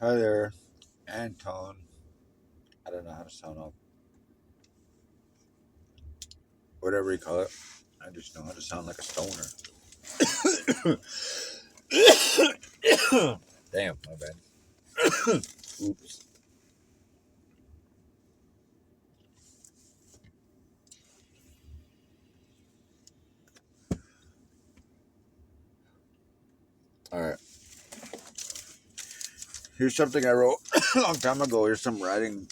Hi there, Anton. I don't know how to sound up. Whatever you call it. I just know how to sound like a stoner. Damn, my bad. Oops. Alright. Here's something I wrote a long time ago. Here's some writing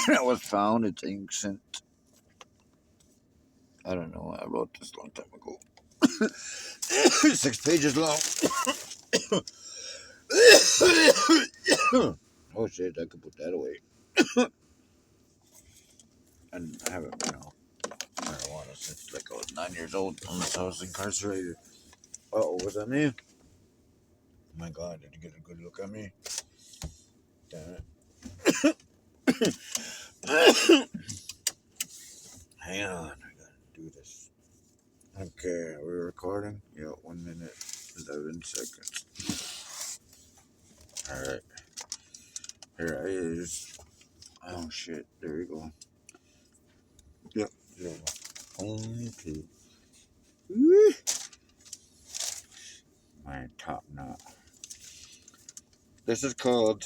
that was found. It's ancient. I don't know. I wrote this a long time ago. 6 pages long. Oh shit, I could put that away. And I haven't been out marijuana since like I was 9 years old, unless I was incarcerated. Oh, was that me? Oh my god, did you get a good look at me? Damn it. Hang on, I gotta do this. Okay, are we recording? Yeah, 1 minute, 11 seconds. Alright, here it is. Oh shit, there we go. Yep, there we go. Okay. Woo! My top knot. This is called,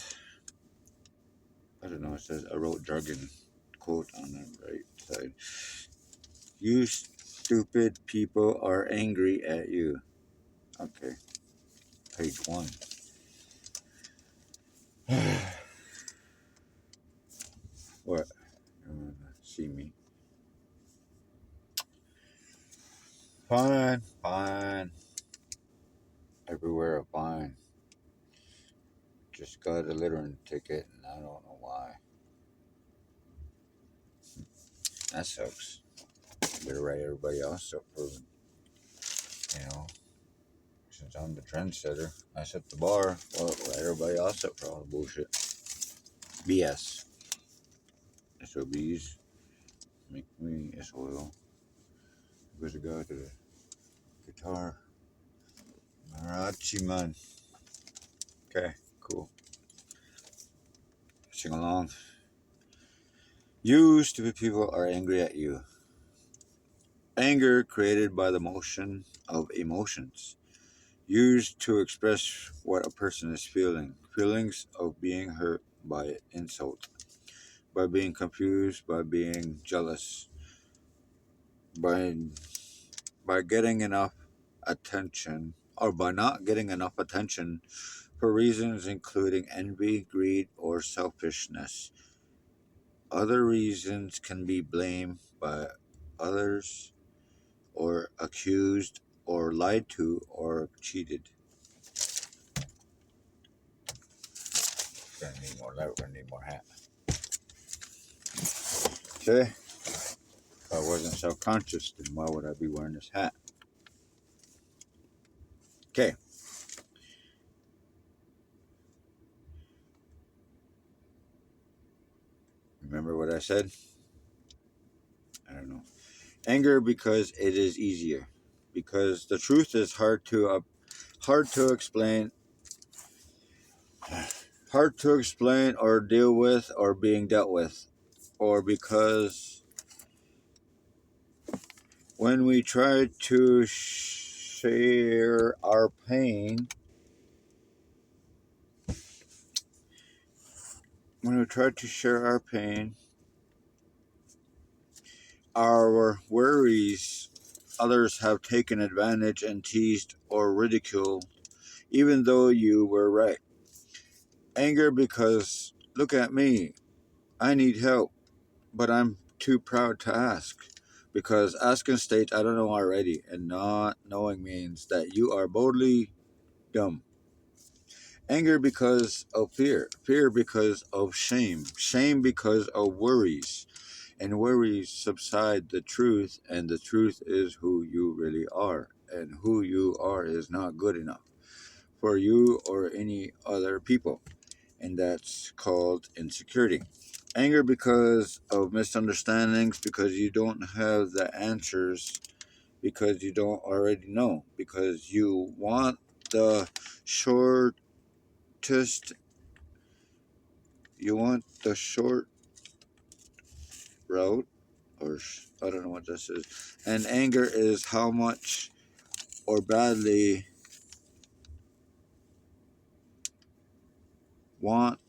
I don't know, it says, I wrote jargon quote on the right side. You stupid people are angry at you. Okay, page 1. What? You wanna see me? Fine, fine. Everywhere fine. Just got a littering ticket and I don't know why. That sucks. Better write everybody else up for, since I'm the trendsetter. I set the bar. Well, write everybody else up for all the bullshit. BS. SOBs. Make me SOL. Where's the guy to the guitar? Marachi man. Okay, cool. Sing along. You stupid people are angry at you. Anger created by the motion of emotions, used to express what a person is feeling. Feelings of being hurt by insult, by being confused, by being jealous, by getting enough attention, or by not getting enough attention for reasons including envy, greed, or selfishness. Other reasons can be blamed by others, or accused, or lied to, or cheated. Gonna need more light, we're gonna need more hat. Okay? If I wasn't self conscious, then why would I be wearing this hat? Okay. Remember what I said? I don't know. Anger because it is easier. Because the truth is hard to explain, or deal with, or being dealt with, or because when we try to share our pain, our worries, others have taken advantage and teased or ridiculed, even though you were right. Anger because, look at me, I need help, but I'm too proud to ask. Because asking states I don't know already, and not knowing means that you are boldly dumb. Anger because of fear. Fear because of shame. Shame because of worries. And worries subside the truth, and the truth is who you really are. And who you are is not good enough for you or any other people. And that's called insecurity. Anger because of misunderstandings, because you don't have the answers, because you don't already know, because you want the shortest you want the short route, or I don't know what this is. And anger is how much or badly want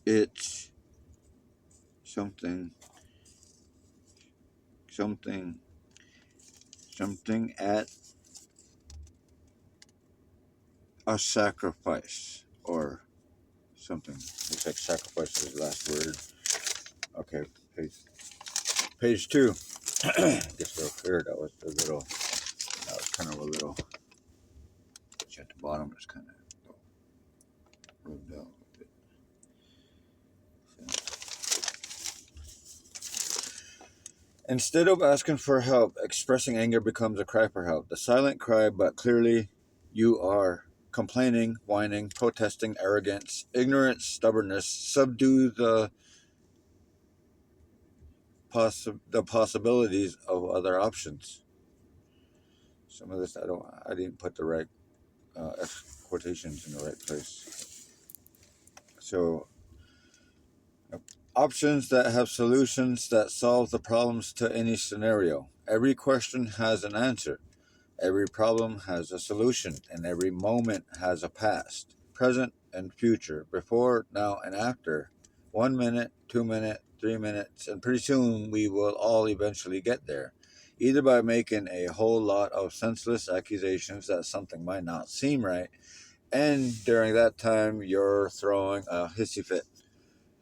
it something something something at a sacrifice or something. Looks like sacrifice is the last word. Okay, page 2. Gets a little clear. That was kind of a little. At the bottom, it's kind of moved out a bit. Instead of asking for help, expressing anger becomes a cry for help. The silent cry, but clearly you are complaining, whining, protesting, arrogance, ignorance, stubbornness. Subdue the possibilities of other options. Some of this I didn't put the right quotations in the right place. So options that have solutions that solve the problems to any scenario. Every question has an answer. Every problem has a solution, and every moment has a past, present, and future, before, now, and after. 1 minute, 2 minutes, 3 minutes, and pretty soon we will all eventually get there, either by making a whole lot of senseless accusations that something might not seem right, and during that time you're throwing a hissy fit,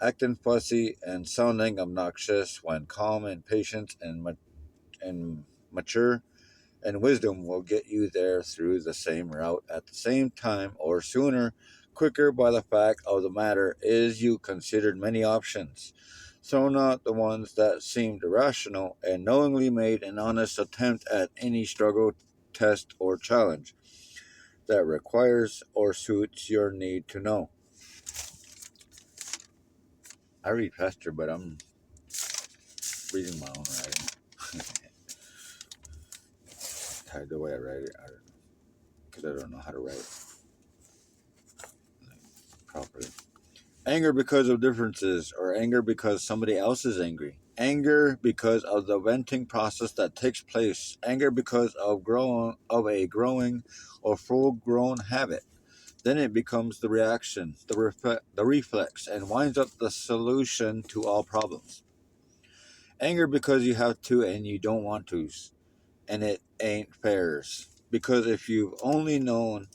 acting fussy and sounding obnoxious, when calm and patience and mature and wisdom will get you there through the same route at the same time or sooner, quicker. By the fact of the matter is you considered many options, thrown out the ones that seemed irrational, and knowingly made an honest attempt at any struggle, test, or challenge that requires or suits your need to know. I read faster, but I'm reading my own writing. Tired the way I write it, because I don't know how to write properly. Anger because of differences, or anger because somebody else is angry. Anger because of the venting process that takes place. Anger because of a growing or full-grown habit. Then it becomes the reaction, the reflex, and winds up the solution to all problems. Anger because you have to and you don't want to, and it ain't fairs. Because if you've only known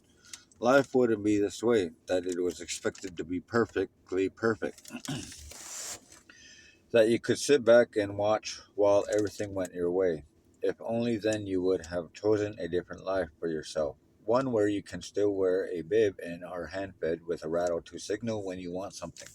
life wouldn't be this way, that it was expected to be perfectly perfect. That you could sit back and watch while everything went your way. If only then you would have chosen a different life for yourself. One where you can still wear a bib and are hand-fed with a rattle to signal when you want something.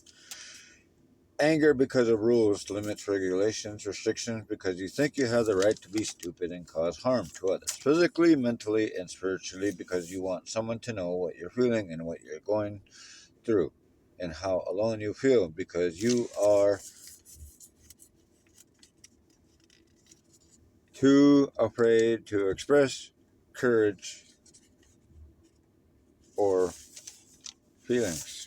Anger because of rules, limits, regulations, restrictions, because you think you have the right to be stupid and cause harm to others, physically, mentally, and spiritually, because you want someone to know what you're feeling and what you're going through, and how alone you feel, because you are too afraid to express courage or feelings.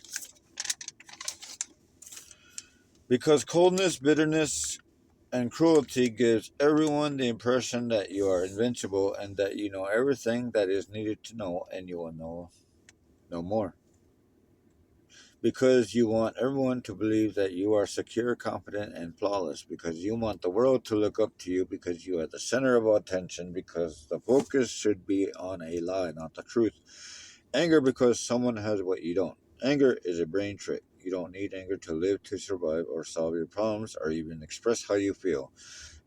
Because coldness, bitterness, and cruelty gives everyone the impression that you are invincible and that you know everything that is needed to know, and you will know no more. Because you want everyone to believe that you are secure, confident, and flawless. Because you want the world to look up to you, because you are the center of attention, because the focus should be on a lie, not the truth. Anger because someone has what you don't. Anger is a brain trick. You don't need anger to live, to survive, or solve your problems, or even express how you feel.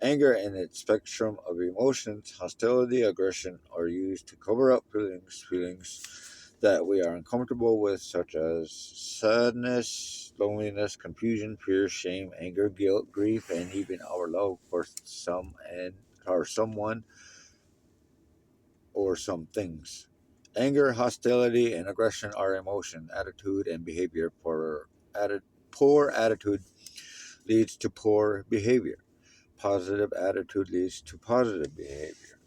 Anger and its spectrum of emotions, hostility, aggression, are used to cover up feelings that we are uncomfortable with, such as sadness, loneliness, confusion, fear, shame, anger, guilt, grief, and even our love for someone or some things. Anger, hostility, and aggression are emotion, attitude, and behavior. Poor attitude leads to poor behavior. Positive attitude leads to positive behavior.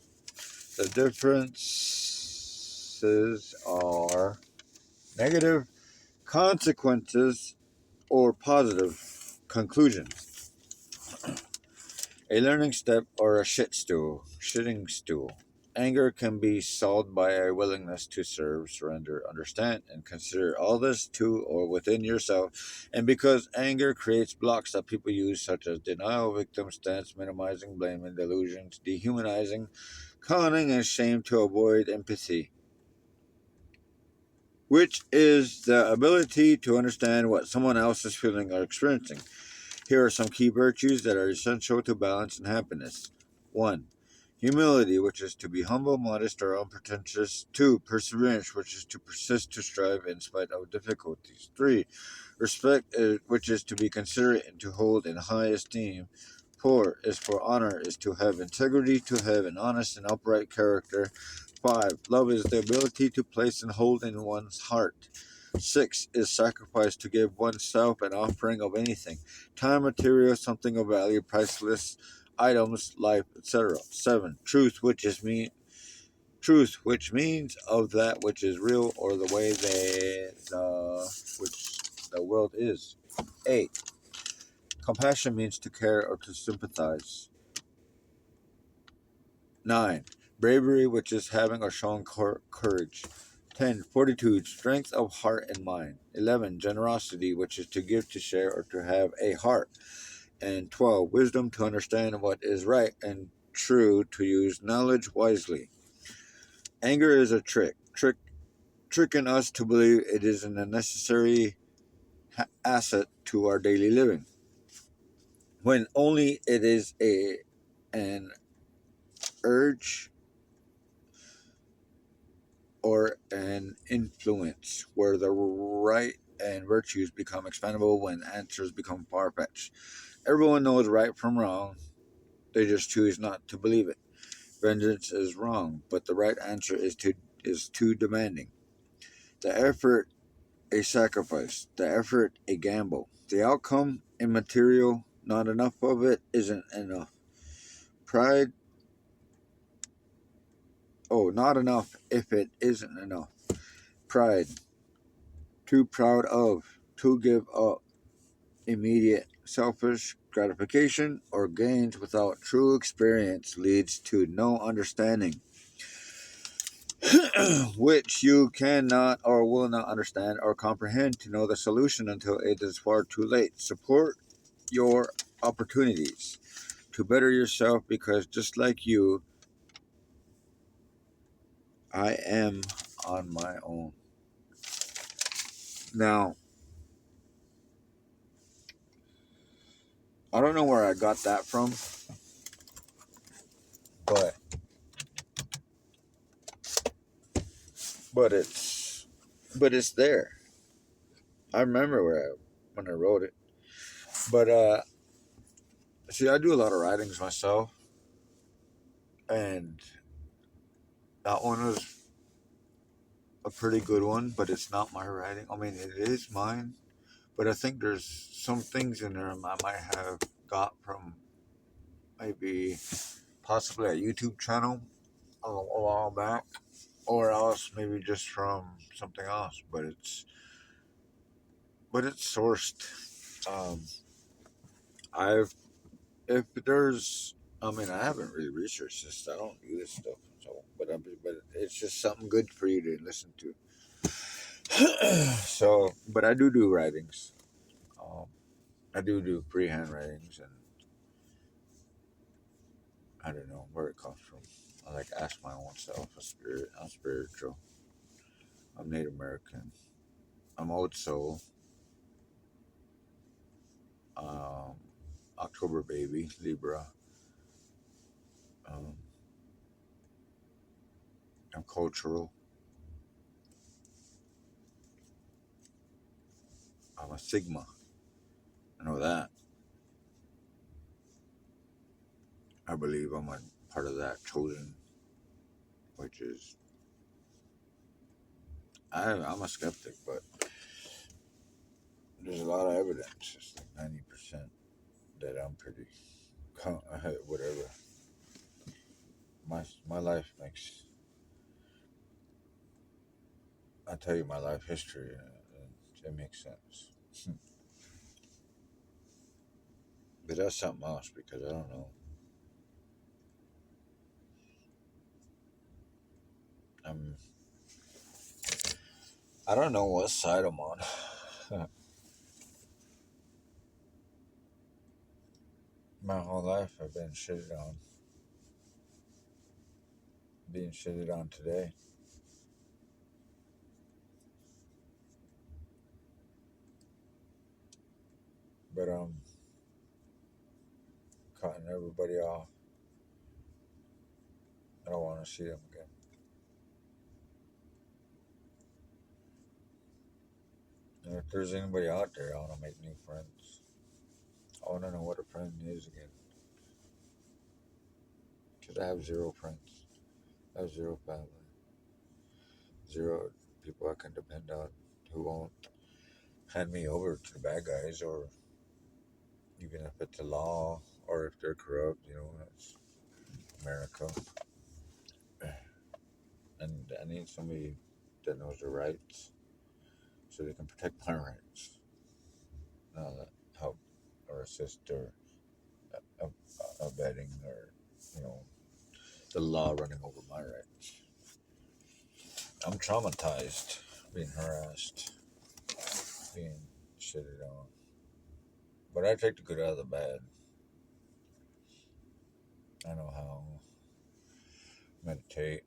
The differences are negative consequences, or positive conclusions. A learning step or a shitting stool. Anger can be solved by a willingness to serve, surrender, understand, and consider all this to or within yourself. And because anger creates blocks that people use, such as denial, victim stance, minimizing, blaming, delusions, dehumanizing, conning, and shame to avoid empathy, which is the ability to understand what someone else is feeling or experiencing. Here are some key virtues that are essential to balance and happiness. 1. Humility, which is to be humble, modest, or unpretentious. 2. Perseverance, which is to persist, to strive in spite of difficulties. 3. Respect, which is to be considerate and to hold in high esteem. 4 is for honor, is to have integrity, to have an honest and upright character. 5. Love is the ability to place and hold in one's heart. 6 is sacrifice, to give oneself an offering of anything, time, material, something of value, priceless items, life, etc. 7. Truth, which means of that which is real or the way which the world is. 8. Compassion means to care or to sympathize. 9. Bravery, which is having or showing courage. 10. Fortitude, strength of heart and mind. 11. Generosity, which is to give, to share, or to have a heart. And 12. Wisdom, to understand what is right and true, to use knowledge wisely. Anger is a tricking us to believe it is a necessary asset to our daily living, when only it is an urge or an influence, where the right and virtues become expendable when answers become far-fetched. Everyone knows right from wrong, they just choose not to believe it. Vengeance is wrong, but the right answer is too demanding. The effort a sacrifice, the effort a gamble, the outcome immaterial. Not enough of it isn't enough. Pride, not enough if it isn't enough. Pride, too proud of, to give up. Immediate selfish gratification or gains without true experience leads to no understanding, which you cannot or will not understand or comprehend to know the solution until it is far too late. Support your opportunities to better yourself, because just like you, I am on my own. Now, I don't know where I got that from, but but it's but it's there. I remember when I wrote it. But see, I do a lot of writings myself, and that one was a pretty good one. But it's not my writing. I mean, it is mine, but I think there's some things in there I might have got from maybe possibly a YouTube channel a while back, or else maybe just from something else. But it's sourced. Um, I've if there's I mean, I haven't really researched this. I don't do this stuff, so but it's just something good for you to listen to. So, but I do writings. Um, I do freehand writings, and I don't know where it comes from. I like ask my own self. I'm spiritual. I'm Native American. I'm old soul. Um, October baby, Libra. Um, I'm cultural. I'm a Sigma. I know that. I believe I'm a part of that chosen, which is I'm a skeptic, but there's a lot of evidence. It's like 90% that I'm pretty whatever. My life makes. I tell you my life history. If it makes sense. But that's something else because I don't know. I'm I don't know what side I'm on. My whole life I've been shitted on. Being shitted on today. But cutting everybody off. I don't want to see them again. And if there's anybody out there, I want to make new friends. I want to know what a friend is again. Because I have zero friends. I have zero family. Zero people I can depend on who won't hand me over to the bad guys, or even if it's the law or if they're corrupt, that's America. And I need somebody that knows their rights so they can protect my rights. Not help or assist or abetting or, you know, the law running over my rights. I'm traumatized, being harassed, being shitted on. But I take the good out of the bad. I know how meditate,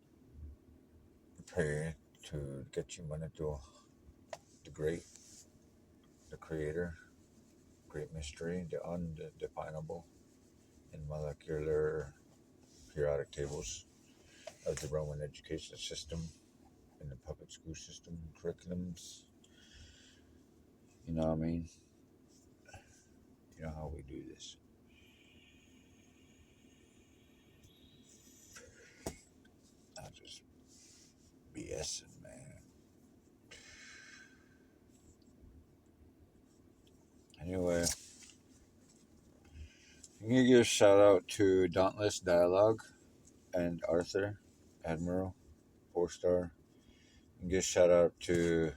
pray to get you into the great, the creator, great mystery, the undefinable in molecular periodic tables of the Roman education system, in the public school system, curriculums. You know what I mean? You know how we do this. I just BSing, man. Anyway, I'm gonna give a shout out to Dauntless Dialogue and Arthur Admiral 4-star. And give a shout out to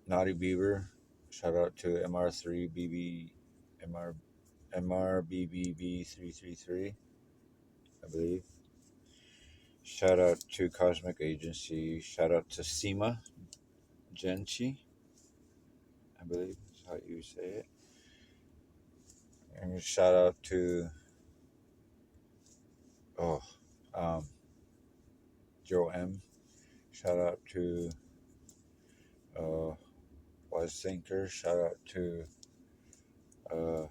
Naughty Beaver. Shout out to MR3BB MR MRBBB333, I believe. Shout out to Cosmic Agency. Shout out to Sima Genchi, I believe is how you say it. And shout out to oh um Joe M. Shout out to Wise Thinker. Shout out to uh,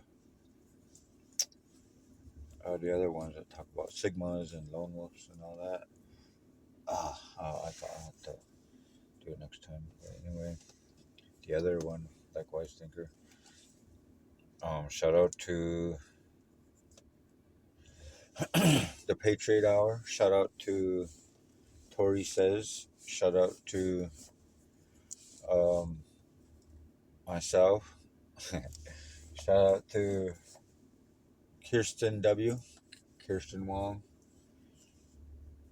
the other ones that talk about Sigmas and Lone Wolves and all that. I thought I'll have to do it next time. But anyway, the other one, like Wise Thinker. Shout out to the Patriot Hour. Shout out to Tori Says. Shout out to um, myself. Shout out to Kirsten W. Kirsten Wong.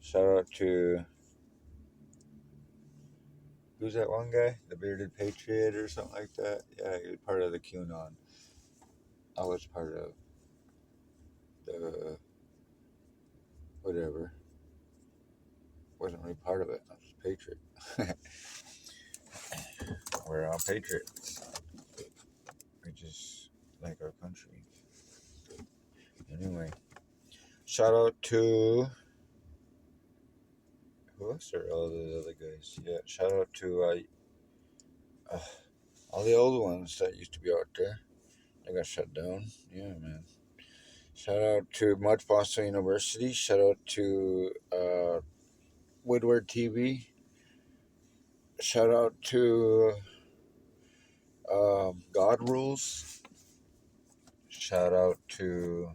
Shout out to who's that one guy? The Bearded Patriot or something like that? Yeah, he was part of the QAnon. I was part of the whatever. Wasn't really part of it. I was a patriot. We're all patriots. We just like our country. Anyway, shout out to who else are all the other guys? Yeah, shout out to all the old ones that used to be out there. They got shut down. Yeah, man. Shout out to Mud Fossil University. Shout out to Woodward TV. Shout out to God Rules. Shout out to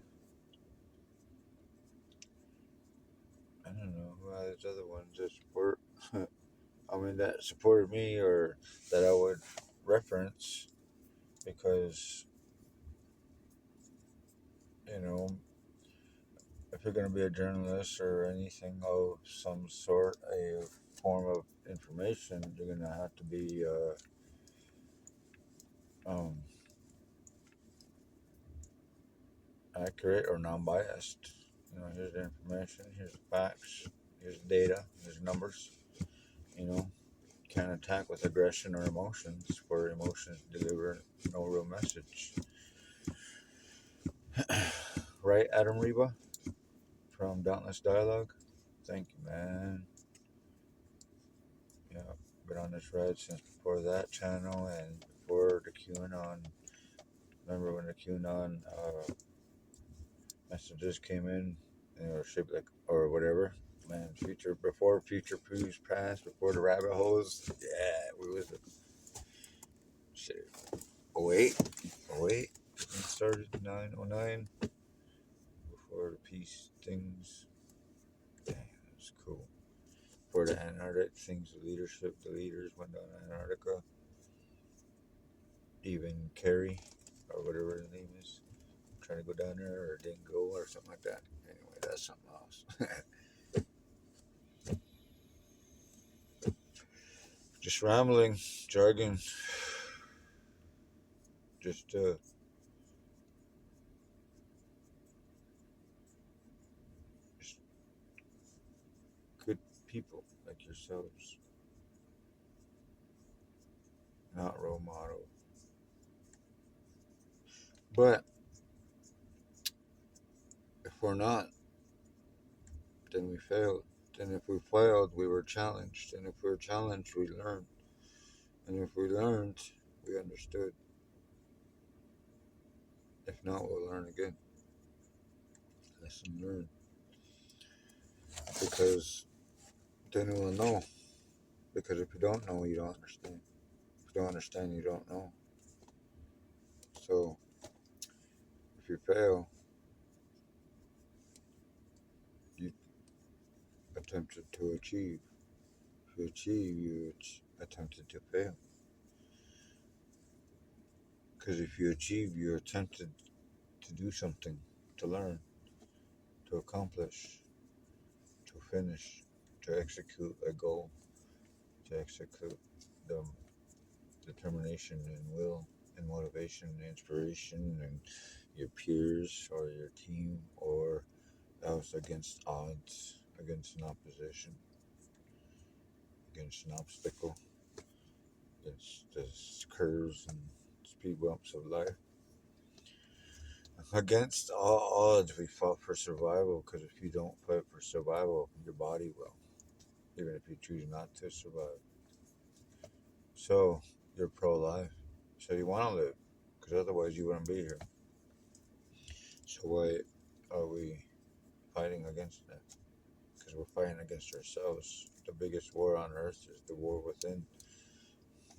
I don't know who are those other ones that support. I mean that supported me or that I would reference because you know if you're going to be a journalist or anything of some sort, a form of information, you're going to have to be um, accurate or non-biased. Here's the information, here's the facts, here's the data, here's the numbers. Can't attack with aggression or emotions, for emotions deliver no real message. Right, Adam Reba from Dauntless Dialogue? Thank you, man. Yeah, been on this ride since before that channel and before the QAnon. Remember when the QAnon messages came in, shaped like, or whatever. Man, before future proves past, before the rabbit holes. Yeah, we was shit. 08, 08. It started 909 before the peace things. Damn, it's cool. For the Antarctic things, the leaders went down to Antarctica. Even Kerry, or whatever his name is, trying to go down there or didn't go or something like that. Anyway, that's something else. Just rambling, jargon, just good people like yourselves, not role model. But if we're not, then we failed. Then if we failed, we were challenged. And if we were challenged, we learned. And if we learned, we understood. If not, we'll learn again. Lesson learned. Because then we'll know. Because if you don't know, you don't understand. If you don't understand, you don't know. So if you fail, you attempted to achieve. If you achieve, you attempted to fail. Because if you achieve, you attempted to do something, to learn, to accomplish, to finish, to execute a goal, to execute the determination and will and motivation and inspiration and your peers or your team or else against odds, against an opposition, against an obstacle, against the curves and speed bumps of life. Against all odds, we fought for survival, because if you don't fight for survival, your body will, even if you choose not to survive. So, you're pro-life. So you want to live, because otherwise you wouldn't be here. So why are we fighting against that? Because we're fighting against ourselves. The biggest war on earth is the war within,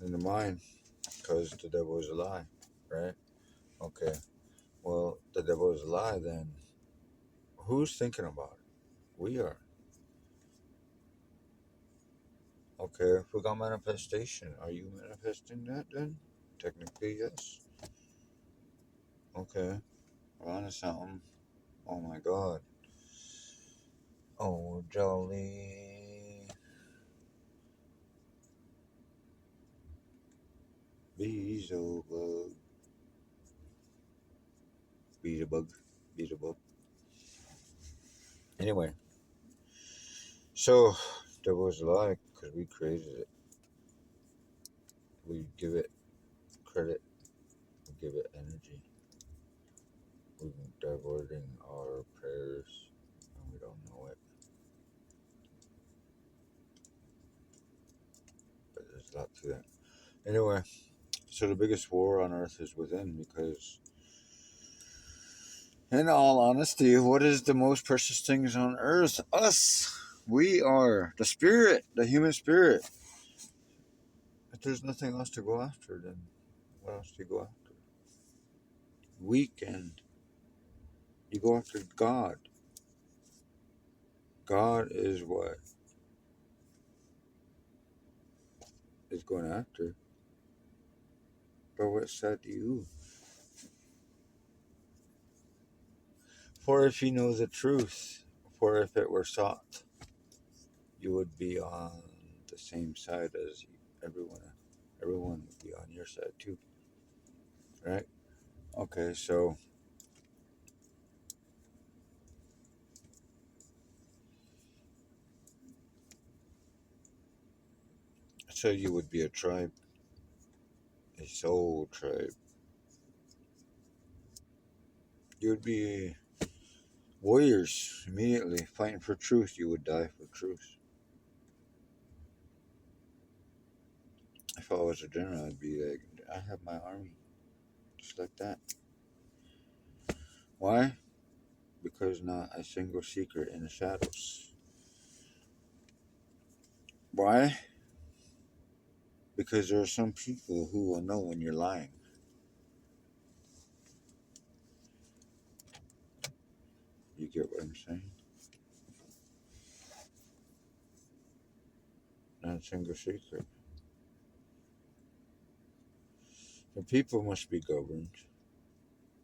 in the mind, because the devil is a lie, right? Okay, well, the devil is a lie, then who's thinking about it? We are. Okay, if we got manifestation, are you manifesting that then? Technically, yes. Okay, we're on to something. Oh my god. Oh, jolly. Beelzebub. Beelzebub. Beelzebub. Anyway, so there was a lie because we created it. We give it credit. We give it energy. We've been diverting our prayers and we don't know it. But there's a lot to that. Anyway, so the biggest war on earth is within, because in all honesty, what is the most precious things on earth? Us. We are the spirit, the human spirit. If there's nothing else to go after, then what else do you go after? Weekend. You go after God. God is what is going after. But what said you? For if you know the truth, for if it were sought, you would be on the same side as everyone. Everyone would be on your side too. right? Okay, so you would be a tribe, a soul tribe. You would be warriors immediately fighting for truth. You would die for truth. If I was a general, I'd be like, I have my army, just like that. Why? Because not a single secret in the shadows. Why? Because there are some people who will know when you're lying. You get what I'm saying? Not a single secret. The people must be governed.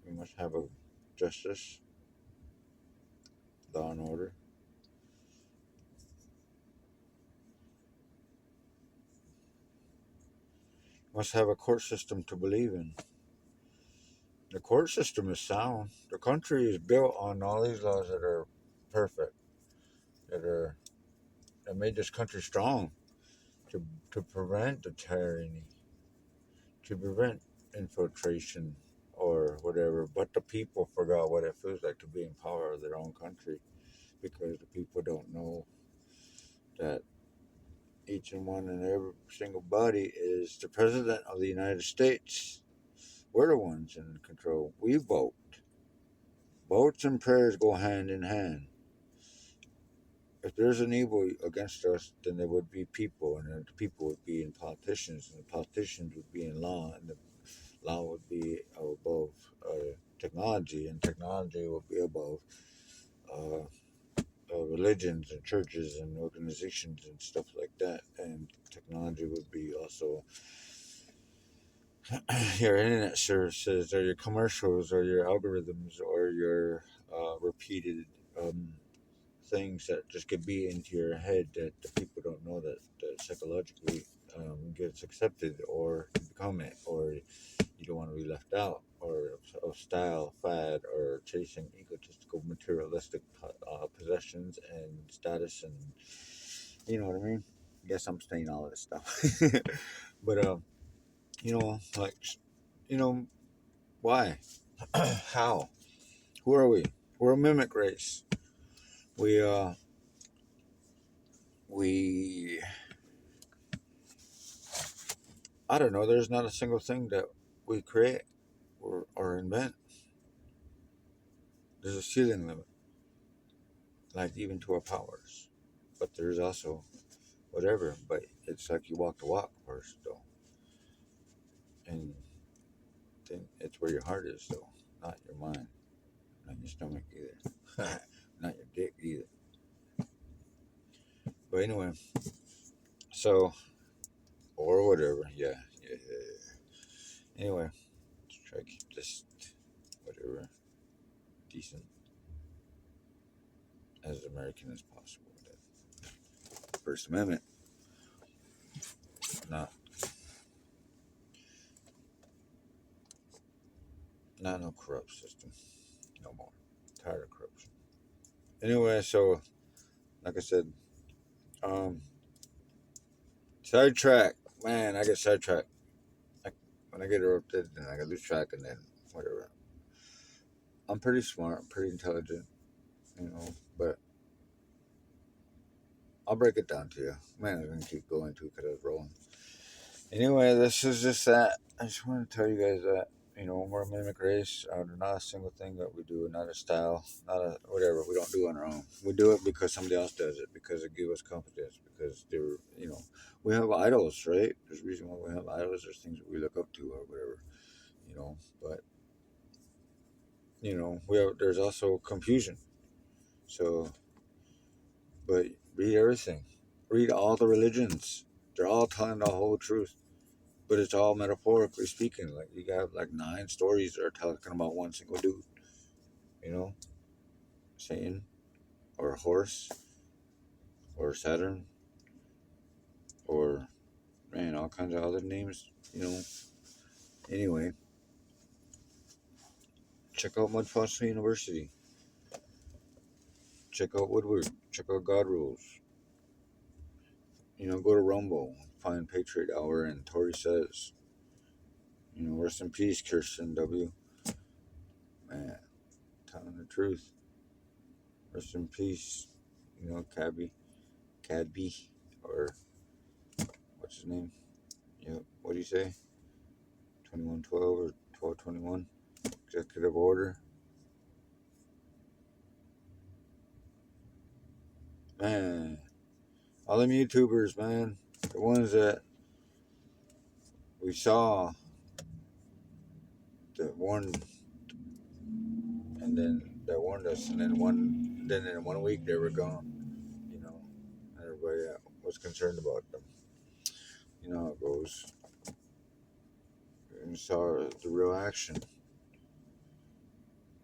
We must have a justice, law and order. Must have a court system to believe in. The court system is sound. The country is built on all these laws that are perfect, that are that made this country strong to prevent the tyranny, to prevent infiltration or whatever. But the people forgot what it feels like to be in power of their own country because the people don't know that each and one and every single body is the president of the United States. We're the ones in control. We vote. Votes and prayers go hand in hand. If there's an evil against us, then there would be people, and then the people would be in politicians, and the politicians would be in law, and the law would be above technology, and technology would be above uh, religions and churches and organizations and stuff like that. And technology would be also your internet services or your commercials or your algorithms or your repeated things that just get beat into your head that the people don't know that psychologically gets accepted or you become it or you don't want to be left out or of style, fad, or chasing egotistical materialistic possessions and status and you know what I mean? I guess I'm saying all of this stuff. But like you know, why? How? Who are we? We're a mimic race. We we I don't know. There's not a single thing that we create or invent. There's a ceiling limit, like even to our powers. But there's also whatever. But it's like you walk the walk first, though, and then it's where your heart is, though, not your mind, not your stomach either, not your dick either. But anyway, so or whatever. Yeah. Anyway, let's try to keep this whatever decent as American as possible. The First Amendment, not no corrupt system, no more. Tired of corruption. Anyway, so like I said, um, sidetrack. Man, I get sidetracked. I, when I get interrupted, then I get lose track, and then whatever. I'm pretty smart, I'm pretty intelligent, but I'll break it down to you. Man, I'm gonna keep going too because I was rolling. Anyway, this is just that. I just want to tell you guys that we're a mimic race. Not a single thing that we do, not a style, not a whatever. We don't do on our own. We do it because somebody else does it because it gives us confidence. Because we have idols, right? There's a reason why we have idols. There's things that we look up to or whatever, But we have. There's also confusion. So, but read everything. Read all the religions. They're all telling the whole truth. But it's all metaphorically speaking. Like you got like 9 stories that are talking about one single dude, you know, Satan or a horse or Saturn or man, all kinds of other names, Anyway, Check out Mud Fossil University. Check out Woodward. Check out God Rules. Go to Rumble. Find Patriot Hour and Tori Says. Rest in peace, Kirsten W. Man, telling the truth. Rest in peace. Cadby, or what's his name? What do you say? 2112 or 1221? Executive order. Man, all them YouTubers, man, the ones that we saw that warned, and then that warned us, and then in 1 week they were gone. Everybody was concerned about them. You know how it goes. And saw the real action.